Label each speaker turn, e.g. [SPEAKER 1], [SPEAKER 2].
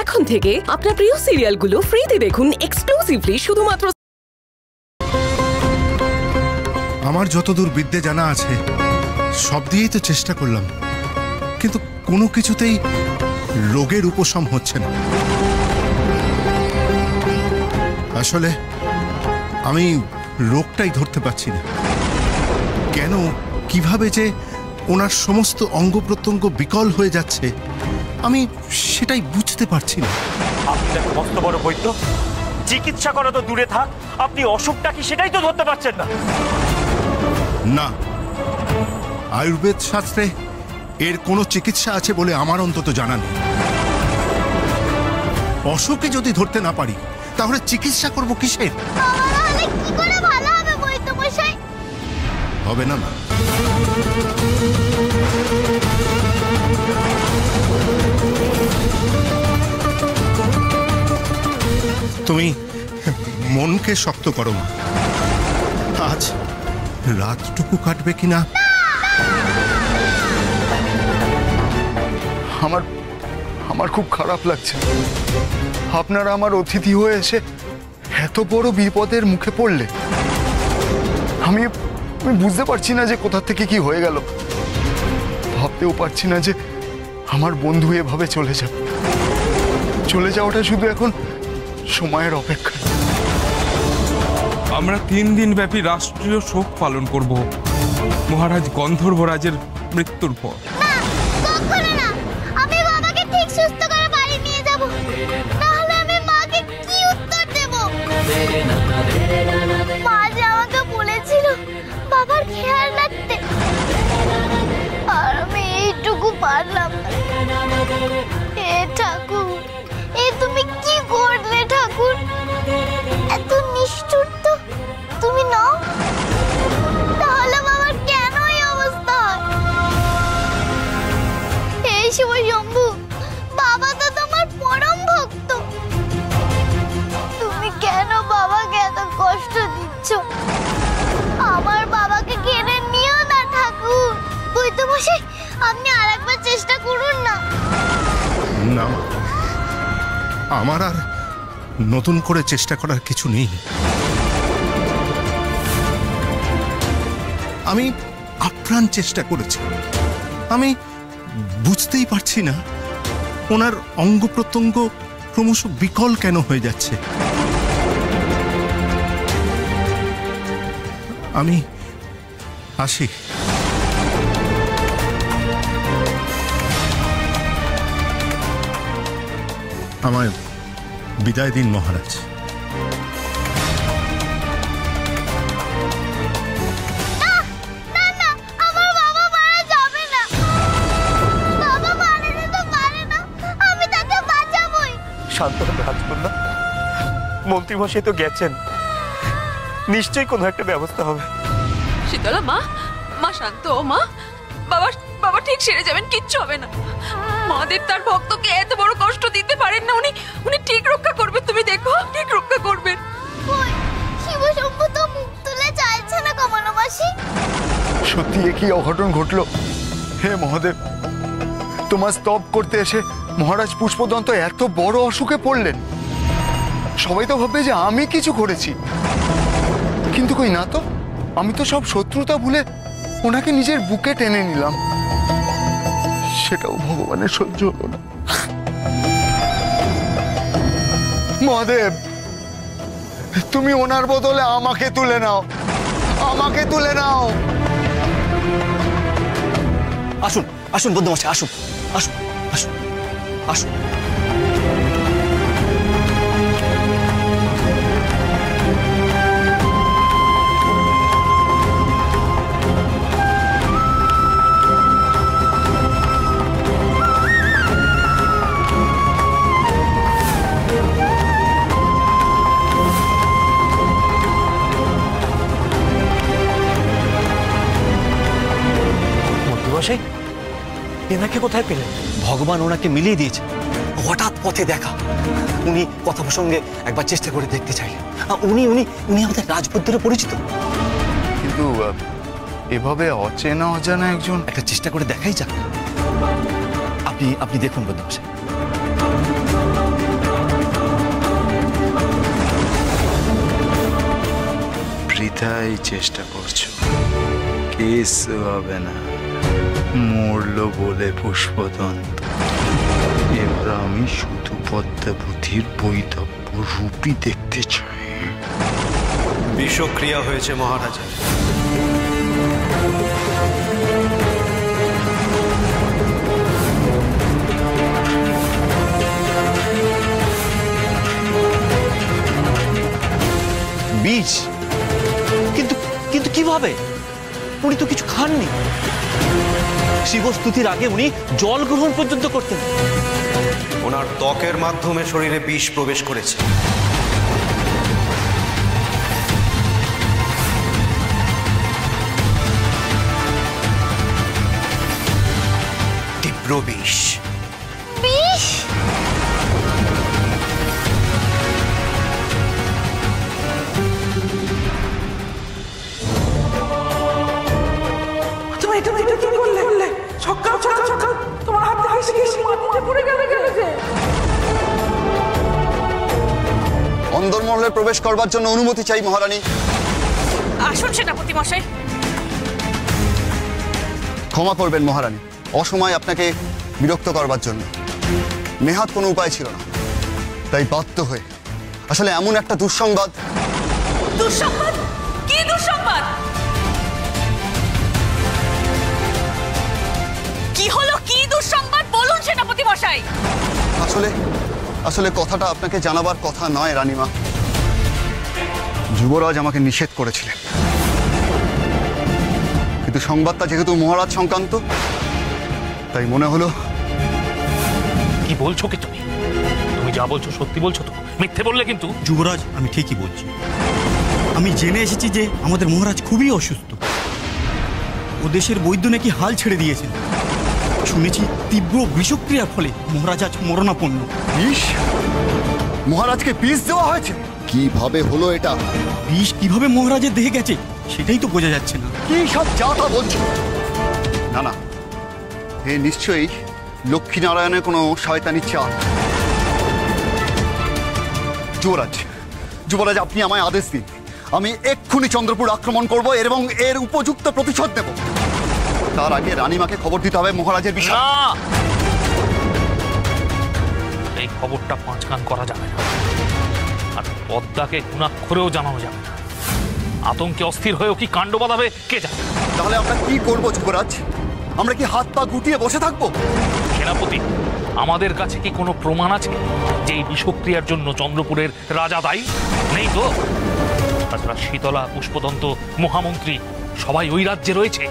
[SPEAKER 1] এখন থেকে আপনার প্রিয় সিরিয়ালগুলো ফ্রিতে দেখুন এক্সক্লুসিভলি শুধুমাত্র।
[SPEAKER 2] আমার যতদূর বিদ্যে জানা আছে সব দিয়েই তো চেষ্টা করলাম, কিন্তু কোনো কিছুতেই রোগের উপশম হচ্ছে না। আসলে আমি রোগটাই ধরতে পারছি না। কেন, কিভাবে যে ওনার সমস্ত অঙ্গ প্রত্যঙ্গ বিকল হয়ে যাচ্ছে আমি সেটাই বুঝতে পারছি না।
[SPEAKER 3] আপনি দেখো মস্ত বড় বৈদ্য, চিকিৎসা করা তো দূরে থাক, আপনি অসুখটা কি সেটাই তো ধরতে পারছেন না।
[SPEAKER 2] না, আয়ুর্বেদ শাস্ত্রে এর কোনো চিকিৎসা আছে বলে আমার অন্তত জানা নেই। অসুখকে যদি ধরতে না পারি তাহলে চিকিৎসা করব কিসের?
[SPEAKER 4] কি করে ভালো হবে বৈদ্য মশাই?
[SPEAKER 2] হবে না। তুমি মনকে শক্ত করো মা। আজ রাতটুকু কাটবে কিনা।
[SPEAKER 5] আমার খুব খারাপ লাগছে। আপনারা আমার অতিথি হয়ে এসে এত বড় বিপদের মুখে পড়লে আমি বুঝতে পারছি না যে কোথা থেকে কি হয়ে গেল। ভাবতেও পারছি না যে আমার বন্ধু এভাবে চলে যাওয়াটা শুধু এখন সময়ের অপেক্ষা।
[SPEAKER 6] আমরা 3 দিন ব্যাপী রাষ্ট্রীয় শোক পালন করব মহারাজ গন্ধর্বরাজের মৃত্যুর পর।
[SPEAKER 4] আমি বাবাকে ঠিক সুস্থ করে বাড়ি নিয়ে যাব, তাহলে আমি মাকে কি উত্তর দেব? মা যে আমাকে বলেছিল বাবার খেয়াল রাখতে, আর আমি এইটুকু পারলাম না। হে ঠাকুর, এ তুমি কি করলে ঠাকুর? এত নিষ্ঠুর তো তুমি নাও, তাহলে বাবার কেন এই অবস্থা হয়? এই সময় শম্ভু, বাবা তো তোমার পরম ভক্ত, তুমি কেন বাবাকে এত কষ্ট দিচ্ছ? আমার বাবাকে কেড়ে নিও না ঠাকুর। বৈদ্য মশাই, আপনি আরেকবার চেষ্টা করুন না।
[SPEAKER 2] না, আমার আর নতুন করে চেষ্টা করার কিছু নেই। আমি আপ্রাণ চেষ্টা করেছি। আমি বুঝতেই পারছি না ওনার অঙ্গ প্রত্যঙ্গ ক্রমশ বিকল কেন হয়ে যাচ্ছে। আমি আসি। আমায় বিদায় দিন মহারাজ।
[SPEAKER 3] রাজকন্যা, মন্ত্রী মশাই তো গেছেন, নিশ্চয়ই কোনো একটা ব্যবস্থা হবে।
[SPEAKER 7] শীতলা, মা শান্ত। মা, বাবা ঠিক সেরে যাবেন, কিচ্ছু হবে না। মহাদেব তার ভক্তকে এত বড় কষ্ট দিতে পারেন না। উনি ঠিক রক্ষা করবেন, তুমি দেখো, ঠিক রক্ষা করবেন।
[SPEAKER 4] শিব শম্ভু তো মুখ তুলে চাইছে না কমানো মাসি।
[SPEAKER 5] সত্যি কি অঘটন ঘটলো? হে মহাদেব, তোমার স্তব করতে এসে মহারাজ পুষ্পদন্ত এত বড় অসুখে পড়লেন। সবাই তো ভাববে যে আমি কিছু করেছি, কিন্তু কই না তো। আমি তো সব শত্রুতা ভুলে ওনাকে নিজের বুকে টেনে নিলাম। সেটাও ভগবানের সহ্য হলো না। মহাদেব, তুমি ওনার বদলে আমাকে তুলে নাও, আমাকে তুলে নাও।
[SPEAKER 8] আসুন আসুন বৈদ্যমশাই, আসুন আসুন আসুন আসুন।
[SPEAKER 3] মশাই, এনাকে কোথায় পেলেন?
[SPEAKER 8] ভগবান ওনাকে মিলিয়ে দিয়েছে। হঠাৎ পথে দেখা, উনি কথা প্রসঙ্গে একবার চেষ্টা করে দেখতে চাইলেন। উনি উনি উনি আমাদের রাজবৈদ্যরে পরিচিত,
[SPEAKER 5] কিন্তু এভাবে অচেনা অজানা একজন।
[SPEAKER 8] একটা চেষ্টা করে দেখাই যাক। আপনি দেখুন বৈদ্যমশাই।
[SPEAKER 5] তোমরাই চেষ্টা করছো, কেস হবে না। মরলো বলে পুষ্পদন্ত, এবার আমি শুধু পদ্মাবতীর বৈধব্য রূপই দেখতে চাই।
[SPEAKER 9] বিষক্রিয়া হয়েছে মহারাজের।
[SPEAKER 8] বিষ? কিন্তু কিন্তু কিভাবে? উনি তো কিছু খাননি। শিবস্তুতির আগে উনি জল গ্রহণ পর্যন্ত করতেন।
[SPEAKER 9] ওনার ত্বকের মাধ্যমে শরীরে বিষ প্রবেশ করেছে। তীব্র বিষ।
[SPEAKER 4] বিষ?
[SPEAKER 5] অন্দরমহলে প্রবেশ করবার জন্য অনুমতি চাই মহারানী।
[SPEAKER 7] আসুন সেনাপতি মশাই।
[SPEAKER 5] ক্ষমা করবেন মহারানী, অসময়ে আপনাকে বিরক্ত করবার জন্য। নেহাত কোনো উপায় ছিল না, তাই বাধ্য হয়ে। আসলে এমন একটা দুঃসংবাদ।
[SPEAKER 7] দুঃসংবাদ? কি দুঃসংবাদ? কি হলো? কি দুঃসংবাদ বলুন সেনাপতি মশাই।
[SPEAKER 5] আসলে কথাটা আপনাকে জানাবার কথা নয় রানীমা। যুবরাজ আমাকে নিষেধ করেছিলেন, কিন্তু সংবাদটা যেহেতু মহারাজ সংক্রান্ত, তাই মনে হলো।
[SPEAKER 10] কি বলছো কি তুমি? তুমি যা বলছো সত্যি বলছো তো? মিথ্যে বললে কিন্তু।
[SPEAKER 11] যুবরাজ, আমি ঠিকই বলছি। আমি জেনে এসেছি যে আমাদের মহারাজ খুবই অসুস্থ। ও দেশের বৈদ্য নাকি হাল ছেড়ে দিয়েছেন। শুনেছি তীব্র বিষক্রিয়ার ফলে মহারাজ আজ মরণাপন্ন।
[SPEAKER 5] বিষ? মহারাজকে বিষ দেওয়া হয়েছে? কিভাবে হলো এটা?
[SPEAKER 11] বিষ কিভাবে মহারাজের দেহে গেছে সেটাই তো বোঝা যাচ্ছে না।
[SPEAKER 5] কি সব যাতা বলছো? না না, এ নিশ্চয়ই লক্ষ্মীনারায়ণের কোনো শয়তানি চাল। যুবরাজ, আপনি আমায় আদেশ দিন। আমি এক্ষুনি চন্দ্রপুর আক্রমণ করব এবং এর উপযুক্ত প্রতিশোধ নেব। তার আগে রানীমাকে খবর দিতে হবে মহারাজের বিষয়ে।
[SPEAKER 10] এই খবরটা পাঁচকান করা যাবে না, আর পদ্মাকে গুণাক্ষরেও জানানো যাবে না। আতঙ্কে অস্থির হয়েও কি কাণ্ড বাঁধাবে কে জানে।
[SPEAKER 5] তাহলে আমরা কি করব যুবরাজ? আমরা কি হাত পা গুটিয়ে বসে থাকবো?
[SPEAKER 10] সেনাপতি, আমাদের কাছে কি কোনো প্রমাণ আছে যে এই বিষক্রিয়ার জন্য চন্দ্রপুরের রাজা দায়ী? নেই তো। তাছাড়া শীতলা, পুষ্পদন্ত, মহামন্ত্রী সবাই ওই রাজ্যে রয়েছে।